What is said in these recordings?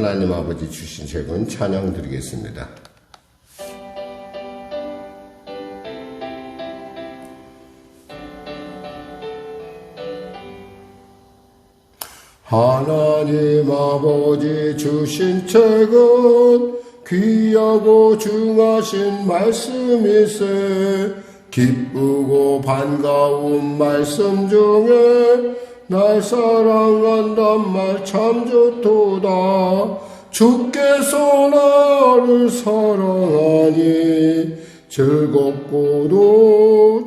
하나님 아버지 주신 책은 찬양 드리겠습니다. 하나님 아버지 주신 책은 귀하고 중하신 말씀이세. 기쁘고 반가운 말씀 중에 날 사랑한단 말 참 좋도다. 주께서 나를 사랑하니 즐겁고도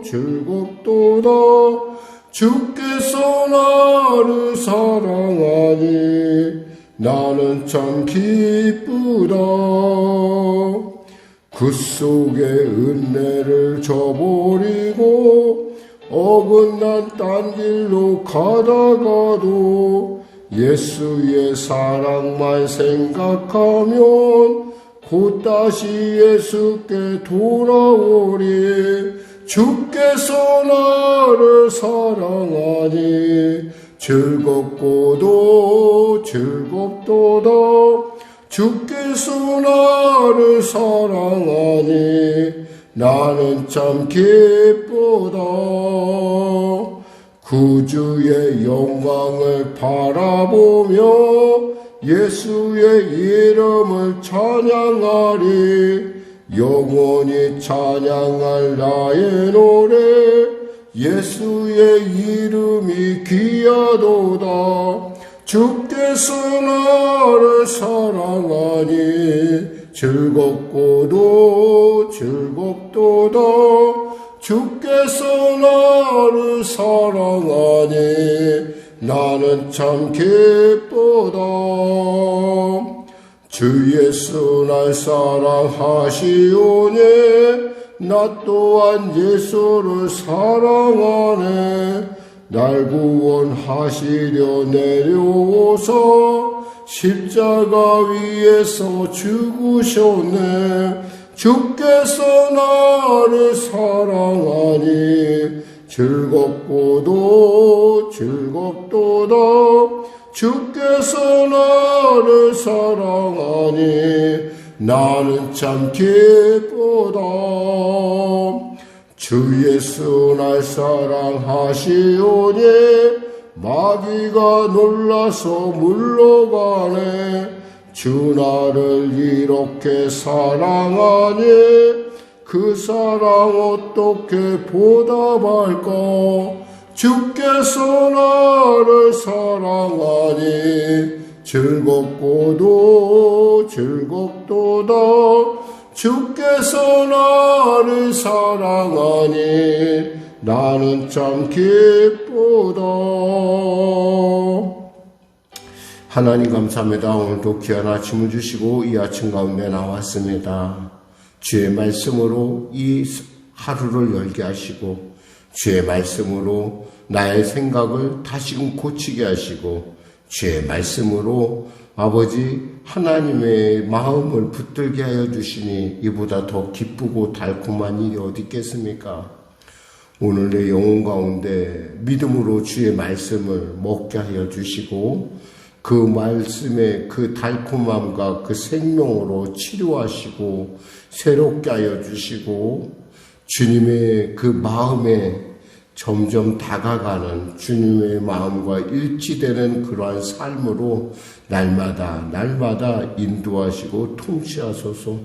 즐겁도다. 주께서 나를 사랑하니 나는 참 기쁘다. 그 속에 은혜를 저버리고 어긋난 딴 길로 가다가도 예수의 사랑만 생각하면 곧 다시 예수께 돌아오리. 주께서 나를 사랑하니 즐겁고도 즐겁도다. 주께서 나를 사랑하니 나는 참 기쁘다. 구주의 영광을 바라보며 예수의 이름을 찬양하리. 영원히 찬양할 나의 노래 예수의 이름이 귀하도다. 주께서 나를 사랑하니 즐겁고도 즐겁도다. 주께서 나를 사랑하니 나는 참 기쁘다. 주 예수 날 사랑하시오니 나 또한 예수를 사랑하네. 날 구원하시려 내려오서 십자가 위에서 죽으셨네. 주께서 나를 사랑하니 즐겁고도 즐겁도다. 주께서 나를 사랑하니 나는 참 기쁘다. 주 예수 날 사랑하시오니 마귀가 놀라서 물러가네. 주 나를 이렇게 사랑하니 그 사랑 어떻게 보답할까. 주께서 나를 사랑하니 즐겁고도 즐겁도다. 주께서 나를 사랑하니 나는 참 기쁘다. 하나님 감사합니다. 오늘도 귀한 아침을 주시고 이 아침 가운데 나왔습니다. 주의 말씀으로 이 하루를 열게 하시고 주의 말씀으로 나의 생각을 다시금 고치게 하시고 주의 말씀으로 아버지 하나님의 마음을 붙들게 하여 주시니 이보다 더 기쁘고 달콤한 일이 어디 있겠습니까? 오늘 내 영혼 가운데 믿음으로 주의 말씀을 먹게 하여 주시고 그 말씀의 그 달콤함과 그 생명으로 치료하시고 새롭게 하여 주시고 주님의 그 마음에 점점 다가가는 주님의 마음과 일치되는 그러한 삶으로 날마다 인도하시고 통치하소서.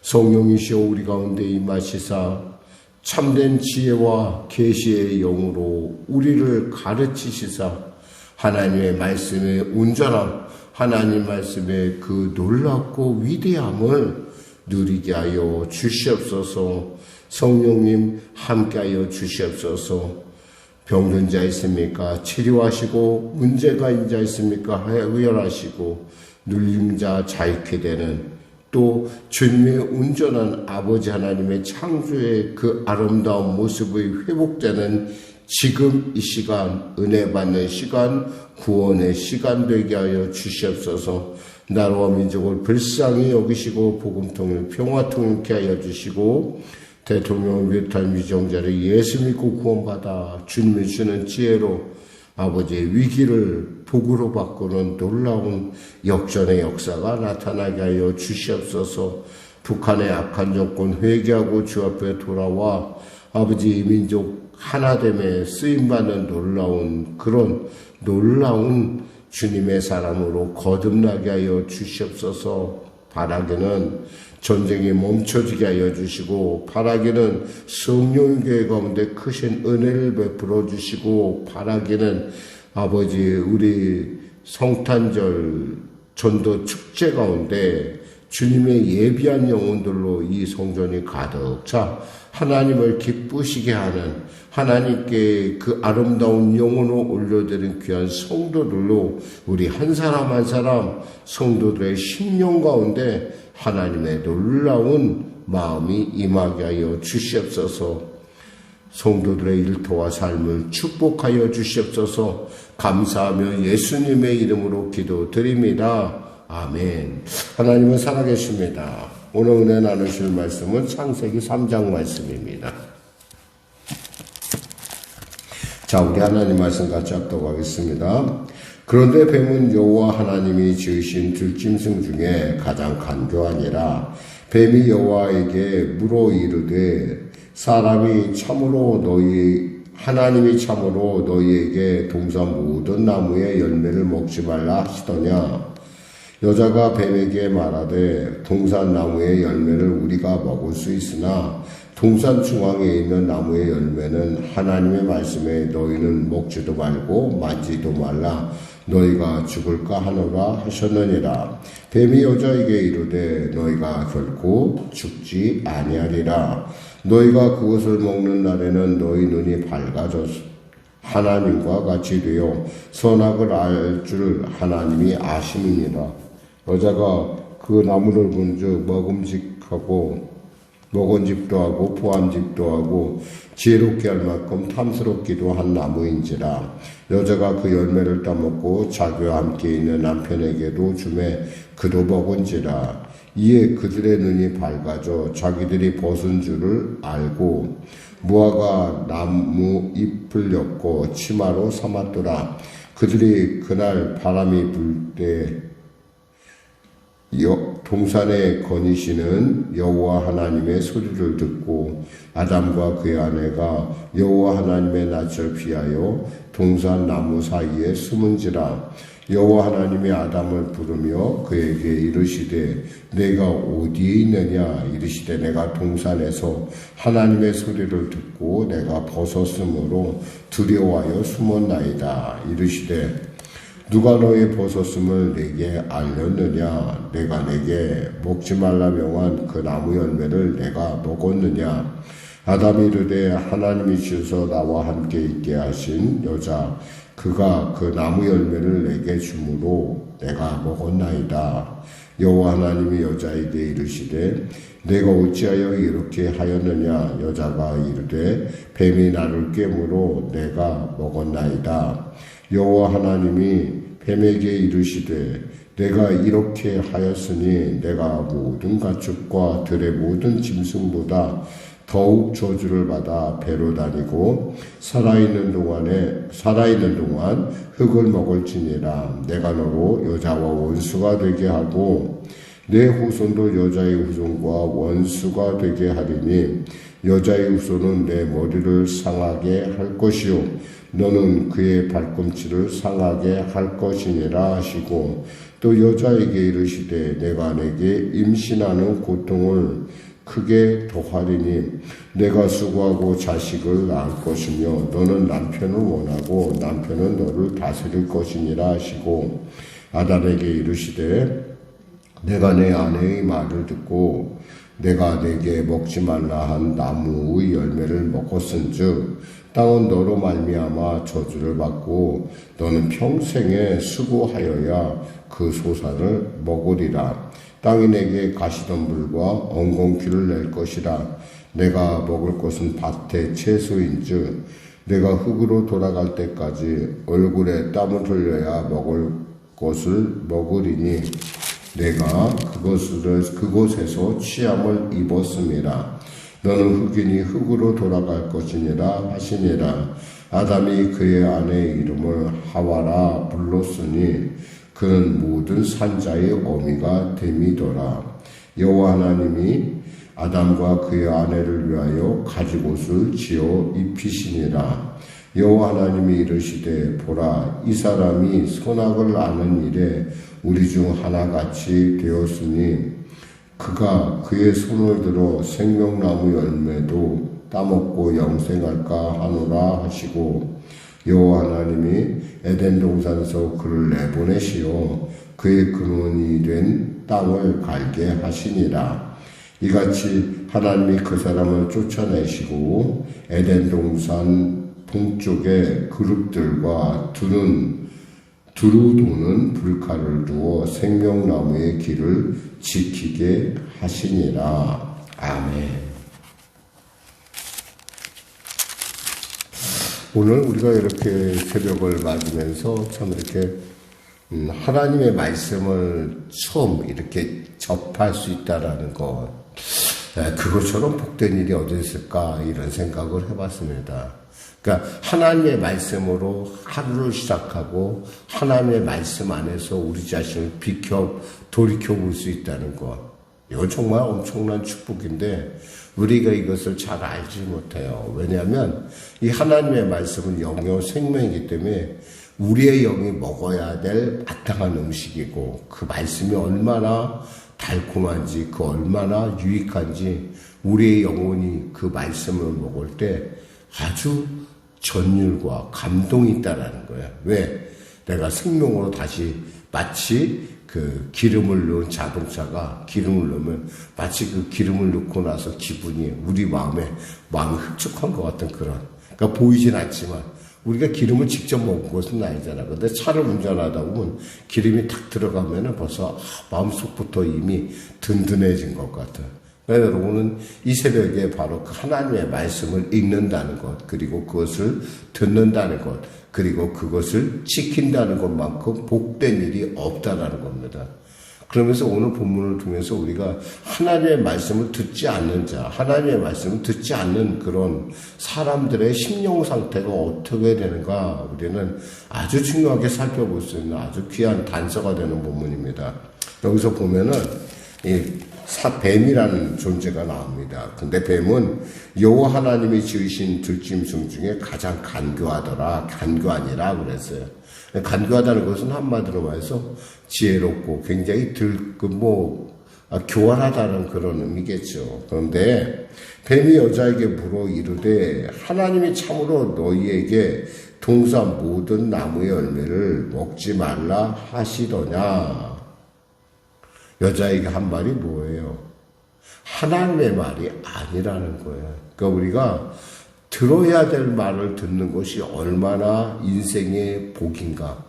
성령이시여 우리 가운데 임하시사 참된 지혜와 계시의 영으로 우리를 가르치시사 하나님의 말씀의 온전함, 하나님 말씀의 그 놀랍고 위대함을 누리게 하여 주시옵소서. 성령님 함께하여 주시옵소서. 병든 자 있습니까? 치료하시고 문제가 있는 자 있습니까? 의열하시고 눌린 자 자유케 되는 또 주님의 온전한 아버지 하나님의 창조의 그 아름다운 모습의 회복되는 지금 이 시간 은혜 받는 시간 구원의 시간 되게 하여 주시옵소서. 나라와 민족을 불쌍히 여기시고 복음통일 평화통일케 하여 주시고 대통령을 비롯한 위정자를 예수 믿고 구원받아 주님이 주는 지혜로 아버지의 위기를 복으로 바꾸는 놀라운 역전의 역사가 나타나게 하여 주시옵소서. 북한의 악한 정권 회개하고 주 앞에 돌아와 아버지 민족 하나됨에 쓰임받는 그런 놀라운 주님의 사람으로 거듭나게 하여 주시옵소서. 바라기는 전쟁이 멈춰지게 하여 주시고, 바라기는 성령교회 가운데 크신 은혜를 베풀어 주시고, 바라기는 아버지 우리 성탄절 전도 축제 가운데 주님의 예비한 영혼들로 이 성전이 가득 차 하나님을 기쁘시게 하는, 하나님께 그 아름다운 영혼을 올려드린 귀한 성도들로 우리 한 사람 한 사람 성도들의 심령 가운데 하나님의 놀라운 마음이 임하게 하여 주시옵소서. 성도들의 일터와 삶을 축복하여 주시옵소서. 감사하며 예수님의 이름으로 기도드립니다. 아멘. 하나님은 살아계십니다. 오늘 은혜 나누실 말씀은 창세기 3장 말씀입니다. 자, 우리 하나님 말씀 같이 합독하겠습니다. 그런데 뱀은 여호와 하나님이 지으신 들짐승 중에 가장 간교하니라. 뱀이 여호와에게 물어 이르되 하나님이 참으로 너희에게 동산 모든 나무의 열매를 먹지 말라 하시더냐. 여자가 뱀에게 말하되 동산 나무의 열매를 우리가 먹을 수 있으나 동산 중앙에 있는 나무의 열매는 하나님의 말씀에 너희는 먹지도 말고 만지도 말라 너희가 죽을까 하노라 하셨느니라. 뱀이 여자에게 이르되 너희가 결코 죽지 아니하리라. 너희가 그것을 먹는 날에는 너희 눈이 밝아져서 하나님과 같이 되어 선악을 알 줄 하나님이 아심이니라. 여자가 그 나무를 본즉 먹은집도 하고 포함집도 하고 지혜롭게 할 만큼 탐스럽기도 한 나무인지라. 여자가 그 열매를 따먹고 자기와 함께 있는 남편에게도 주매 그도 먹은지라. 이에 그들의 눈이 밝아져 자기들이 벗은 줄을 알고 무화과 나무 잎을 엮고 치마로 삼았더라. 그들이 그날 바람이 불 때 동산에 거니시는 여호와 하나님의 소리를 듣고 아담과 그의 아내가 여호와 하나님의 낯을 피하여 동산 나무 사이에 숨은지라. 여호와 하나님이 아담을 부르며 그에게 이르시되 내가 어디에 있느냐. 이르시되 내가 동산에서 하나님의 소리를 듣고 내가 벗었으므로 두려워하여 숨었나이다. 이르시되 누가 너의 벗었음을 내게 알렸느냐. 내가 내게 먹지 말라 명한 그 나무 열매를 내가 먹었느냐. 아담이 이르되 하나님이 주셔서 나와 함께 있게 하신 여자 그가 그 나무 열매를 내게 주므로 내가 먹었나이다. 여호와 하나님이 여자에게 이르시되 내가 어찌하여 이렇게 하였느냐. 여자가 이르되 뱀이 나를 깨므로 내가 먹었나이다. 여호와 하나님이 뱀에게 이르시되 내가 이렇게 하였으니 내가 모든 가축과 들의 모든 짐승보다 더욱 저주를 받아 배로 다니고 살아있는 동안 흙을 먹을지니라. 내가 너로 여자와 원수가 되게 하고 내 후손도 여자의 후손과 원수가 되게 하리니 여자의 후손은 내 머리를 상하게 할 것이요 너는 그의 발꿈치를 상하게 할 것이니라 하시고 또 여자에게 이르시되 내가 내게 임신하는 고통을 크게 더하리니 내가 수고하고 자식을 낳을 것이며 너는 남편을 원하고 남편은 너를 다스릴 것이니라 하시고 아담에게 이르시되 내가 내 아내의 말을 듣고 내가 내게 먹지 말라 한 나무의 열매를 먹었은즉 땅은 너로 말미암아 저주를 받고 너는 평생에 수고하여야 그 소산을 먹으리라. 땅이 내게 가시덤불과 엉겅퀴를 낼 것이라. 내가 먹을 것은 밭의 채소인즉 내가 흙으로 돌아갈 때까지 얼굴에 땀을 흘려야 먹을 것을 먹으리니 내가 그곳에서 취함을 입었음이라. 너는 흑인이 흙으로 돌아갈 것이니라 하시니라. 아담이 그의 아내의 이름을 하와라 불렀으니 그는 모든 산자의 어미가 됨이더라. 여호와 하나님이 아담과 그의 아내를 위하여 가죽옷을 지어 입히시니라. 여호와 하나님이 이르시되 보라 이 사람이 선악을 아는 일에 우리 중 하나같이 되었으니 그가 그의 손을 들어 생명나무 열매도 따먹고 영생할까 하노라 하시고 여호와 하나님이 에덴 동산에서 그를 내보내시어 그의 근원이 된 땅을 갈게 하시니라. 이같이 하나님이 그 사람을 쫓아내시고 에덴 동산 동쪽에 그룹들과 두루 도는 불칼을 두어 생명나무의 길을 지키게 하시니라. 아멘. 오늘 우리가 이렇게 새벽을 맞으면서 참 이렇게 하나님의 말씀을 처음 이렇게 접할 수 있다라는 것, 그것처럼 복된 일이 어디 있을까 이런 생각을 해봤습니다. 그러니까 하나님의 말씀으로 하루를 시작하고 하나님의 말씀 안에서 우리 자신을 돌이켜볼 수 있다는 것, 이건 정말 엄청난 축복인데 우리가 이것을 잘 알지 못해요. 왜냐하면 이 하나님의 말씀은 영요 생명이기 때문에 우리의 영이 먹어야 될 마땅한 음식이고 그 말씀이 얼마나 달콤한지 그 얼마나 유익한지 우리의 영혼이 그 말씀을 먹을 때 아주 전율과 감동이 있다라는 거예요. 왜? 내가 생명으로 다시 마치 그 기름을 넣은 자동차가 기름을 넣으면 마치 그 기름을 넣고 나서 기분이 우리 마음이 흡족한 것 같은 그런, 그러니까 보이진 않지만 우리가 기름을 직접 먹은 것은 아니잖아. 근데 차를 운전하다 보면 기름이 탁 들어가면은 벌써 마음속부터 이미 든든해진 것 같아. 그래서 여러분은 이 새벽에 바로 그 하나님의 말씀을 읽는다는 것, 그리고 그것을 듣는다는 것, 그리고 그것을 지킨다는 것만큼 복된 일이 없다라는 겁니다. 그러면서 오늘 본문을 통해서 우리가 하나님의 말씀을 듣지 않는 자, 하나님의 말씀을 듣지 않는 그런 사람들의 심령 상태가 어떻게 되는가 우리는 아주 중요하게 살펴볼 수 있는 아주 귀한 단서가 되는 본문입니다. 여기서 보면은 이 뱀이라는 존재가 나옵니다. 근데 뱀은 여호와 하나님이 지으신 들짐승 중에 가장 간교하니라 그랬어요. 간교하다는 것은 한마디로 말해서 지혜롭고 굉장히 교활하다는 그런 의미겠죠. 그런데 뱀이 여자에게 물어 이르되 하나님이 참으로 너희에게 동산 모든 나무의 열매를 먹지 말라 하시더냐. 여자에게 한 말이 뭐예요? 하나님의 말이 아니라는 거예요. 그러니까 우리가 들어야 될 말을 듣는 것이 얼마나 인생의 복인가.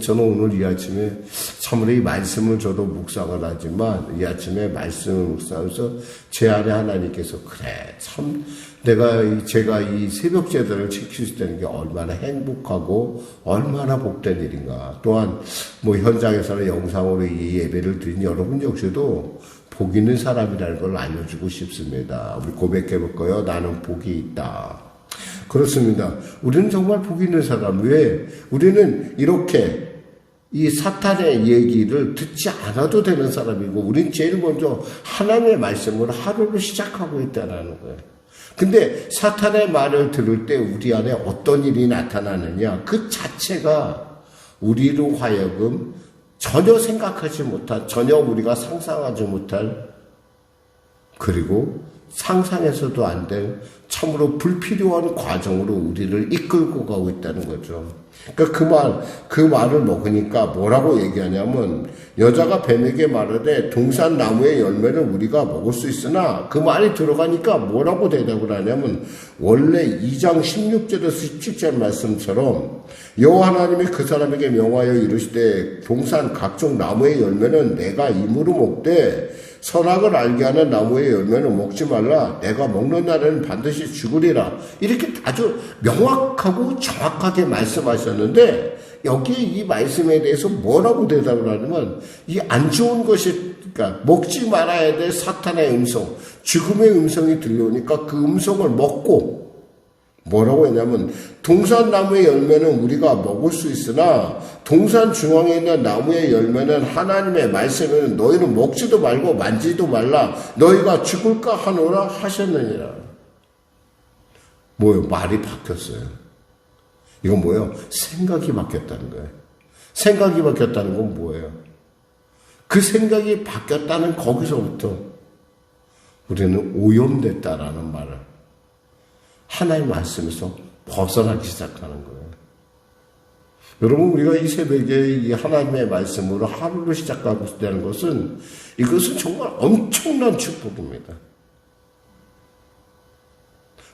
저는 오늘 이 아침에 참으로 이 말씀을 저도 묵상을 하지만 이 아침에 말씀을 묵상하면서 제 안에 하나님께서 그래 참 제가 이 새벽 제도를 지킬 수 있다는 게 얼마나 행복하고 얼마나 복된 일인가. 또한 현장에서는 영상으로 이 예배를 드린 여러분 역시도 복 있는 사람이라는 걸 알려주고 싶습니다. 우리 고백해 볼까요? 나는 복이 있다. 그렇습니다. 우리는 정말 복 있는 사람. 왜? 우리는 이렇게 이 사탄의 얘기를 듣지 않아도 되는 사람이고 우리는 제일 먼저 하나님의 말씀으로 하루를 시작하고 있다는 거예요. 근데 사탄의 말을 들을 때 우리 안에 어떤 일이 나타나느냐, 그 자체가 우리로 하여금 전혀 생각하지 못한, 전혀 우리가 상상하지 못할, 그리고 상상해서도 안 될 참으로 불필요한 과정으로 우리를 이끌고 가고 있다는 거죠. 그러니까 그 말을 먹으니까 뭐라고 얘기하냐면, 여자가 뱀에게 말하되 동산 나무의 열매를 우리가 먹을 수 있으나, 그 말이 들어가니까 뭐라고 대답을 하냐면, 원래 2장 16절에서 17절 말씀처럼 여호와 하나님이 그 사람에게 명하여 이르시되 동산 각종 나무의 열매는 내가 임으로 먹되 선악을 알게 하는 나무의 열매는 먹지 말라. 내가 먹는 날에는 반드시 죽으리라. 이렇게 아주 명확하고 정확하게 말씀하셨는데, 여기에 이 말씀에 대해서 뭐라고 대답을 하냐면, 이 안 좋은 것이, 그러니까 먹지 말아야 될 사탄의 음성, 죽음의 음성이 들려오니까 그 음성을 먹고 뭐라고 했냐면 동산나무의 열매는 우리가 먹을 수 있으나 동산 중앙에 있는 나무의 열매는 하나님의 말씀에는 너희는 먹지도 말고 만지도 말라 너희가 죽을까 하노라 하셨느니라. 뭐예요? 말이 바뀌었어요. 이건 뭐예요? 생각이 바뀌었다는 거예요. 생각이 바뀌었다는 건 뭐예요? 그 생각이 바뀌었다는 거기서부터 우리는 오염됐다라는 말을 하나님의 말씀에서 벗어나기 시작하는 거예요. 여러분, 우리가 이 새벽에 이 하나님의 말씀으로 하루를 시작하고 있다는 것은 이것은 정말 엄청난 축복입니다.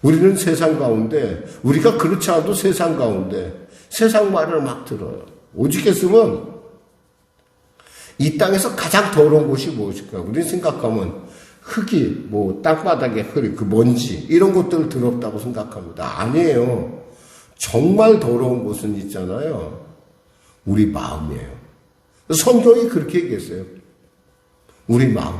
우리는 세상 가운데, 우리가 그렇지 않아도 세상 가운데 세상 말을 막 들어요. 오직했으면 이 땅에서 가장 더러운 곳이 무엇일까? 우리는 생각하면 흙이, 땅바닥에 흙, 그 먼지, 이런 것들을 더럽다고 생각합니다. 아니에요. 정말 더러운 곳은 있잖아요. 우리 마음이에요. 성경이 그렇게 얘기했어요. 우리 마음.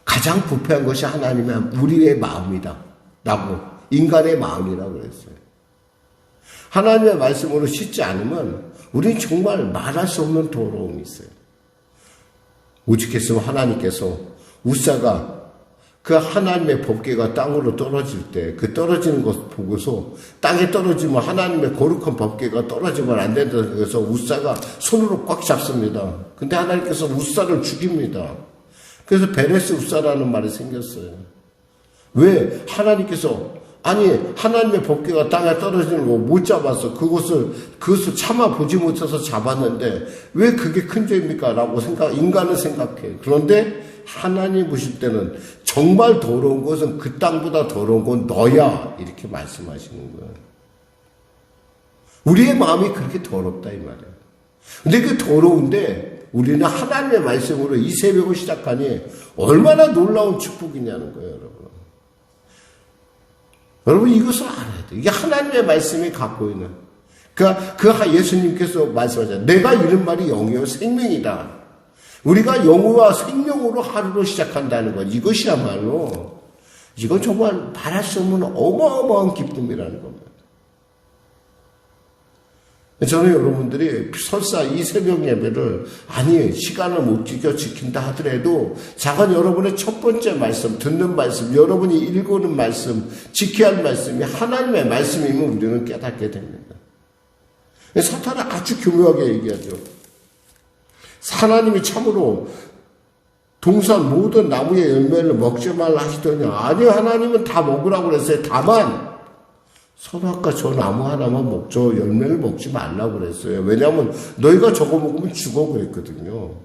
가장 부패한 것이 하나님의 우리의 마음이다. 라고, 인간의 마음이라고 그랬어요. 하나님의 말씀으로 씻지 않으면 우리는 정말 말할 수 없는 더러움이 있어요. 오직했으면 하나님께서 우사가 그 하나님의 법궤가 땅으로 떨어질 때 그 떨어지는 것 보고서 땅에 떨어지면 하나님의 거룩한 법궤가 떨어지면 안 된다고 해서 우사가 손으로 꽉 잡습니다. 근데 하나님께서 우사를 죽입니다. 그래서 베레스 우사라는 말이 생겼어요. 왜? 하나님께서 하나님의 법궤가 땅에 떨어지는 거 못 잡았어. 그것을 참아 보지 못해서 잡았는데 왜 그게 큰 죄입니까? 라고 인간은 생각해. 그런데 하나님 보실 때는 정말 더러운 것은 그 땅보다 더러운 건 너야. 이렇게 말씀하시는 거예요. 우리의 마음이 그렇게 더럽다 이 말이에요. 근데 그 더러운데 우리는 하나님의 말씀으로 이 새벽을 시작하니 얼마나 놀라운 축복이냐는 거예요, 여러분. 여러분 이것을 알아야 돼요. 이게 하나님의 말씀이 갖고 있는. 예수님께서 말씀하셨잖아요. 내가 이런 말이 영이요 생명이다. 우리가 영과 생명으로 하루를 시작한다는 것. 이것이야말로 이건 정말 말할 수 없는 어마어마한 기쁨이라는 겁니다. 저는 여러분들이 설사 이 새벽 예배를 시간을 못 지킨다 하더라도 작은 여러분의 첫 번째 말씀, 듣는 말씀, 여러분이 읽는 말씀, 지켜야 할 말씀이 하나님의 말씀이면 우리는 깨닫게 됩니다. 사탄은 아주 교묘하게 얘기하죠. 하나님이 참으로 동산 모든 나무의 열매를 먹지 말라 하시더니 아니요, 하나님은 다 먹으라고 그랬어요. 다만 선악과 저 나무 하나만 저 열매를 먹지 말라고 그랬어요. 왜냐하면 너희가 저거 먹으면 죽어 그랬거든요.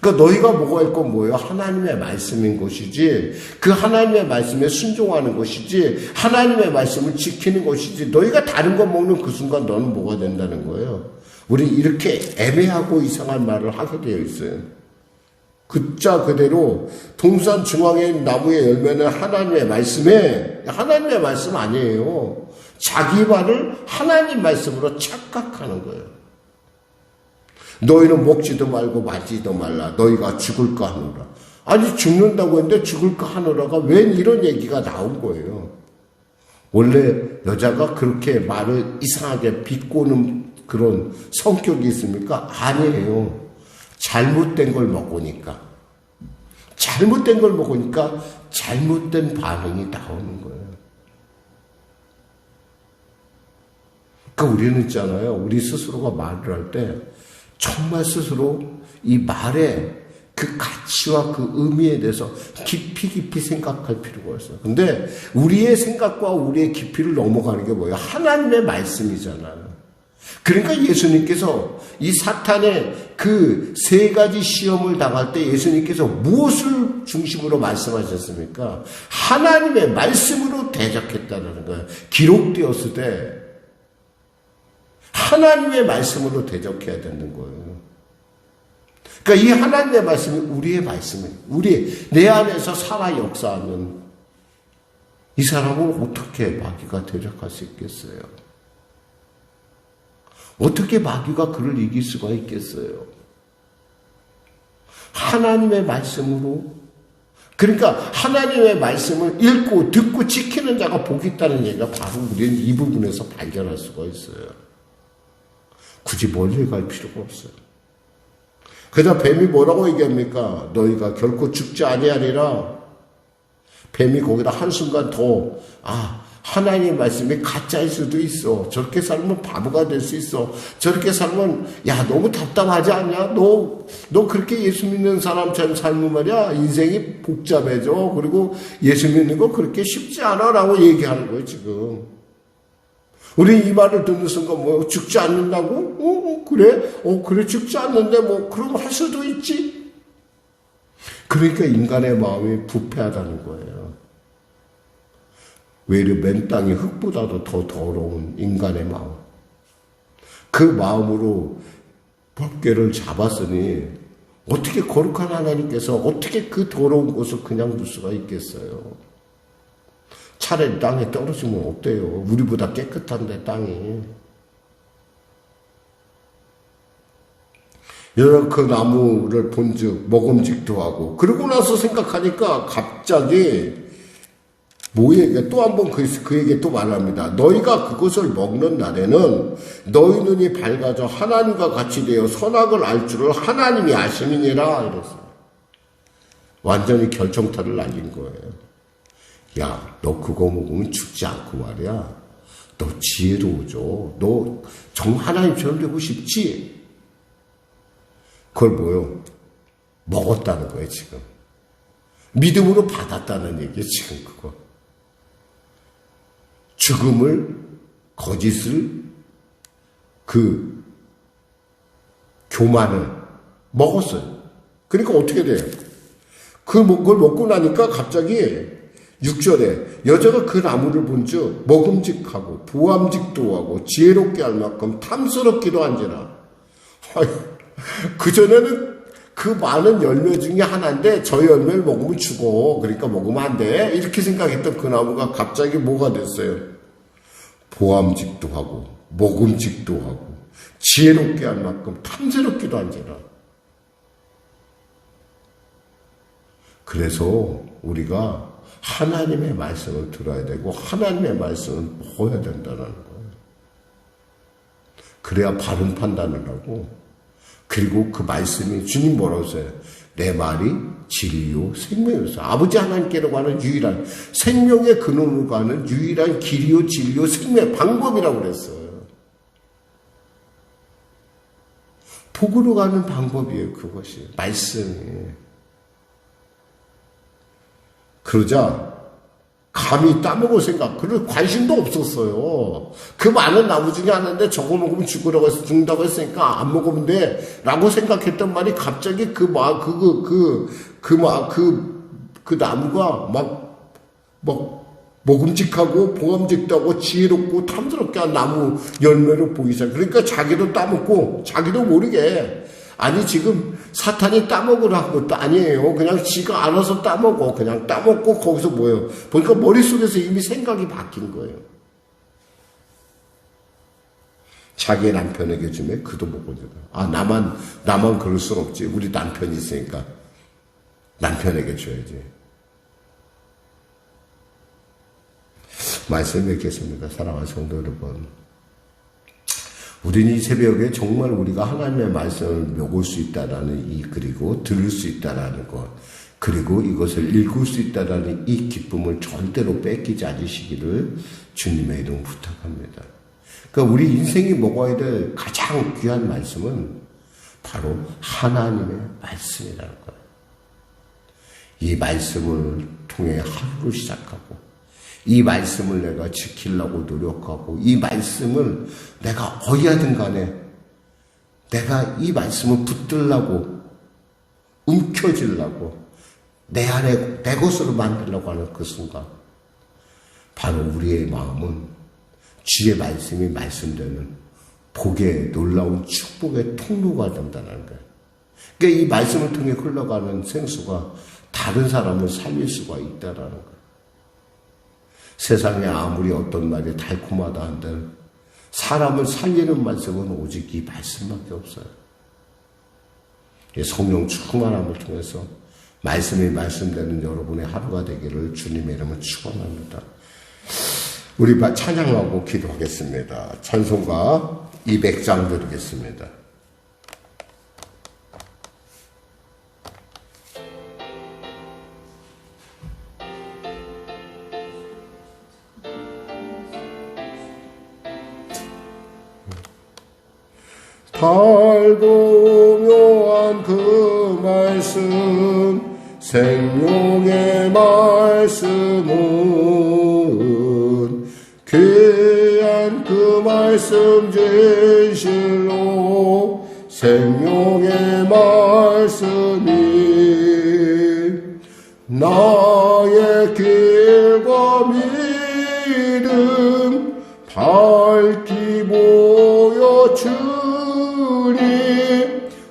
그러니까 너희가 먹어야 할 건 뭐예요? 하나님의 말씀인 것이지, 그 하나님의 말씀에 순종하는 것이지, 하나님의 말씀을 지키는 것이지, 너희가 다른 거 먹는 그 순간 너는 뭐가 된다는 거예요? 우리 이렇게 애매하고 이상한 말을 하게 되어 있어요. 글자 그대로 동산 중앙에 있는 나무의 열매는 하나님의 말씀 아니에요. 자기 말을 하나님 말씀으로 착각하는 거예요. 너희는 먹지도 말고 마지도 말라. 너희가 죽을까 하노라. 죽는다고 했는데 죽을까 하노라가 웬 이런 얘기가 나온 거예요. 원래 여자가 그렇게 말을 이상하게 비꼬는 그런 성격이 있습니까? 아니에요. 잘못된 걸 먹으니까 잘못된 반응이 나오는 거예요. 그러니까 우리는 있잖아요. 우리 스스로가 말을 할 때 정말 스스로 이 말의 그 가치와 그 의미에 대해서 깊이 생각할 필요가 있어요. 근데 우리의 생각과 우리의 깊이를 넘어가는 게 뭐예요? 하나님의 말씀이잖아요. 그러니까 예수님께서 이 사탄의 그 세 가지 시험을 당할 때 예수님께서 무엇을 중심으로 말씀하셨습니까? 하나님의 말씀으로 대적했다는 거예요. 기록되었을 때 하나님의 말씀으로 대적해야 되는 거예요. 그러니까 이 하나님의 말씀이 우리의 말씀이에요. 내 안에서 살아 역사하는 이 사람을 어떻게 마귀가 대적할 수 있겠어요? 어떻게 마귀가 그를 이길 수가 있겠어요? 하나님의 말씀으로 그러니까 하나님의 말씀을 읽고 듣고 지키는 자가 복이 있다는 얘기가 바로 우리는 이 부분에서 발견할 수가 있어요. 굳이 멀리 갈 필요가 없어요. 그래서 뱀이 뭐라고 얘기합니까? 너희가 결코 죽지 아니하리라. 뱀이 거기다 한순간 더 하나님 말씀이 가짜일 수도 있어. 저렇게 살면 바보가 될 수 있어. 저렇게 살면 너무 답답하지 않냐? 너 그렇게 예수 믿는 사람처럼 살면 말이야 인생이 복잡해져. 그리고 예수 믿는 거 그렇게 쉽지 않아 라고 얘기하는 거예요 지금. 우리 이 말을 듣는 순간 죽지 않는다고? 그래 죽지 않는데 그럼 할 수도 있지. 그러니까 인간의 마음이 부패하다는 거예요. 외려 맨 땅이 흙보다도 더 더러운 인간의 마음. 그 마음으로 법궤를 잡았으니 어떻게 거룩한 하나님께서 어떻게 그 더러운 곳을 그냥 둘 수가 있겠어요. 차라리 땅에 떨어지면 어때요? 우리보다 깨끗한데 땅이. 여러 그 나무를 본즉 먹음직도 하고 그러고 나서 생각하니까 갑자기 모에게 또 한번 그에게 또 말합니다. 너희가 그것을 먹는 날에는 너희 눈이 밝아져 하나님과 같이 되어 선악을 알 줄을 하나님이 아심이니라 이랬어요. 완전히 결정타를 날린 거예요. 너 그거 먹으면 죽지 않고 말이야. 너 지혜로워져. 너 하나님처럼 되고 싶지? 그걸 먹었다는 거예요 지금. 믿음으로 받았다는 얘기예요 지금 그거. 죽음을, 거짓을, 그 교만을 먹었어요. 그러니까 어떻게 돼요? 그걸 먹고 나니까 갑자기 6절에 여자가 그 나무를 본즉 먹음직하고 보암직도 하고 지혜롭게 할 만큼 탐스럽기도 한지라. 그전에는 그 많은 열매 중에 하나인데 저 열매를 먹으면 죽어. 그러니까 먹으면 안 돼. 이렇게 생각했던 그 나무가 갑자기 뭐가 됐어요? 보암직도 하고 먹음직도 하고 지혜롭게 할 만큼 탐스럽기도 한지라. 그래서 우리가 하나님의 말씀을 들어야 되고 하나님의 말씀을 먹어야 된다는 거예요. 그래야 바른 판단을 하고, 그리고 그 말씀이 주님 뭐라고 했어요? 내 말이 진리요 생명이었어요. 아버지 하나님께로 가는 유일한 생명의 근원으로 가는 유일한 길이요 진리요 생명의 방법이라고 그랬어요. 복으로 가는 방법이에요. 그것이 말씀이. 그러자 감히 따먹을 생각, 그럴 관심도 없었어요. 그 많은 나무 중에 하나인데 저거 먹으면 죽는다고 했으니까 안 먹으면 돼 라고 생각했던 말이 갑자기 그 나무가 먹음직하고 보암직하고 지혜롭고 탐스럽게 한 나무 열매를 보기 시작. 그러니까 자기도 따먹고 자기도 모르게, 아니 지금 사탄이 따먹으라 한 것도 아니에요. 그냥 지가 알아서 따먹어. 그냥 따먹고 거기서 뭐예요? 보니까 머릿속에서 이미 생각이 바뀐 거예요. 자기 남편에게 주면 그도 먹어줘요. 나만 그럴 순 없지. 우리 남편이 있으니까 남편에게 줘야지. 말씀 맺겠습니다. 사랑하는 성도 여러분. 우리는 이 새벽에 정말 우리가 하나님의 말씀을 먹을 수 있다라는 그리고 들을 수 있다라는 것, 그리고 이것을 읽을 수 있다라는 이 기쁨을 절대로 뺏기지 않으시기를 주님의 이름 부탁합니다. 그러니까 우리 인생이 먹어야 될 가장 귀한 말씀은 바로 하나님의 말씀이라는 거예요. 이 말씀을 통해 하루를 시작하고, 이 말씀을 내가 지키려고 노력하고, 이 말씀을 내가 어디하든 간에 내가 이 말씀을 붙들려고, 움켜쥐려고, 내 안에 내 것으로 만들려고 하는 그 순간, 바로 우리의 마음은 주의 말씀이 말씀되는 복의 놀라운 축복의 통로가 된다는 거예요. 그러니까 이 말씀을 통해 흘러가는 생수가 다른 사람을 살릴 수가 있다는 거예요. 세상에 아무리 어떤 말이 달콤하다 한들 사람을 살리는 말씀은 오직 이 말씀밖에 없어요. 성령 충만함을 통해서 말씀이 말씀되는 여러분의 하루가 되기를 주님의 이름으로 축원합니다. 우리 찬양하고 기도하겠습니다. 찬송가 200장 드리겠습니다. 달고 묘한 그 말씀 생명의 말씀은 귀한 그 말씀 진실로 생명의 말씀이 나의 길과 믿음 밝히 보여주니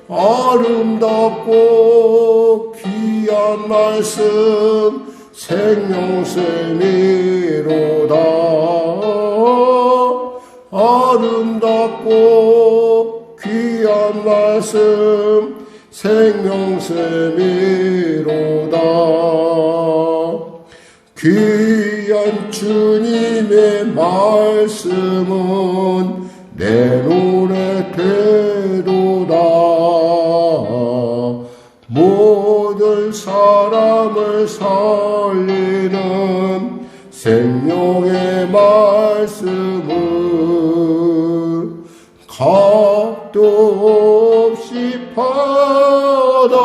아름답고 귀한 말씀 생명샘이로다. 아름답고 귀한 말씀 생명샘이로다. 귀한 주님의 말씀은 내 눈에 되도다. 모든 사람을 살리는 생명의 말씀은 값도 없이 받아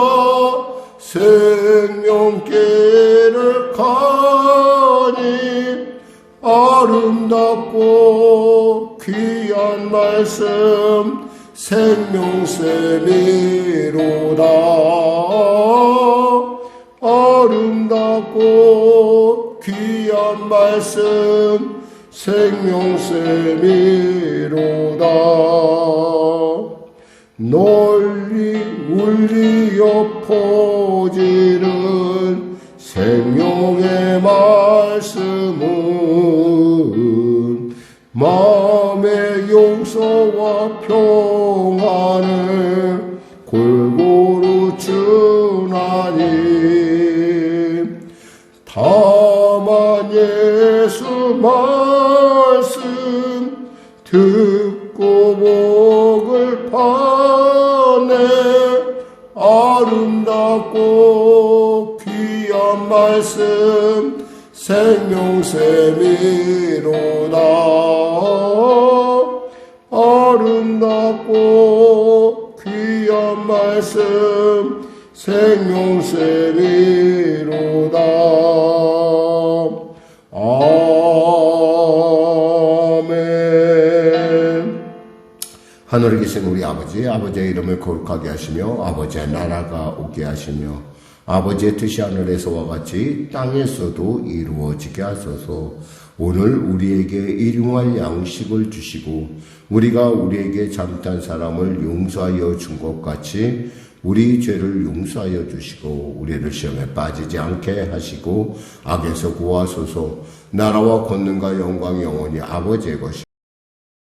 생명길을 가니 아름답고 귀한 말씀 생명샘이로다. 아름답고 귀한 말씀 생명샘이로다. 널리 울리어 퍼지는 생명의 말씀은 마음의 용서와 평안을 골고루 주나니 다만 예수 말씀 듣고 복을 받네. 아름답고 귀한 말씀 생명샘이로다. 아름답고 귀한 말씀 생명샘이로다. 아멘. 하늘에 계신 우리 아버지의 이름을 거룩하게 하시며 아버지의 나라가 오게 하시며 아버지의 뜻이 하늘에서와 같이 땅에서도 이루어지게 하소서. 오늘 우리에게 일용할 양식을 주시고 우리가 우리에게 잘못한 사람을 용서하여 준 것 같이 우리 죄를 용서하여 주시고 우리를 시험에 빠지지 않게 하시고 악에서 구하소서. 나라와 권능과 영광이 영원히 아버지의 것이